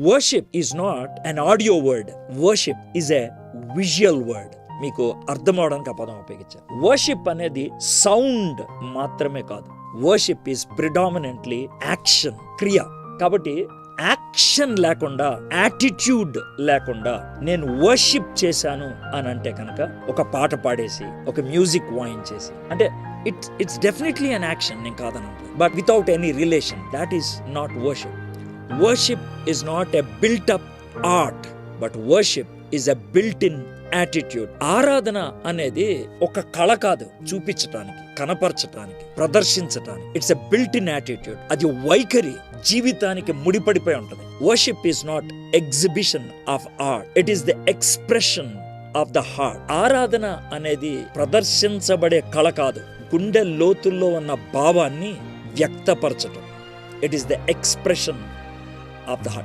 Worship is not an audio word, worship is a visual word. మీకు అర్థం అవడానికి ఆ పదం ఉపయోగించారు. వర్షిప్ అనేది సౌండ్ మాత్రమే కాదు, వర్షిప్ ఈజ్ ప్రిడామినెంట్లీ యాక్షన్, క్రియ. కాబట్టి యాక్షన్ లేకుండా, యాటిట్యూడ్ లేకుండా నేను వర్షిప్ చేశాను అని అంటే కనుక, ఒక పాట పాడేసి, ఒక మ్యూజిక్ వాయించేసి, అంటే ఇట్స్ డెఫినెట్లీ అన్ యాక్షన్, నేను కాదనట్లేదు, but without any relation, that is not worship. Worship is not a built up art, but worship is a built in attitude. ఆరాధన అనేది ఒక కళ కాదు, చూపించటానికి, కనపరచటానికి, ప్రదర్శించటానికి. It's a built in attitude. అది వైఖరి, జీవితానికి ముడిపడిపోయి ఉంటుంది. Worship is not exhibition of art, it is the expression of the heart. ఆరాధన అనేది ప్రదర్శించబడే కళ కాదు, గుండె లోతుల్లో ఉన్న భావాన్ని వ్యక్తపరచటం. It is the expression of the heart.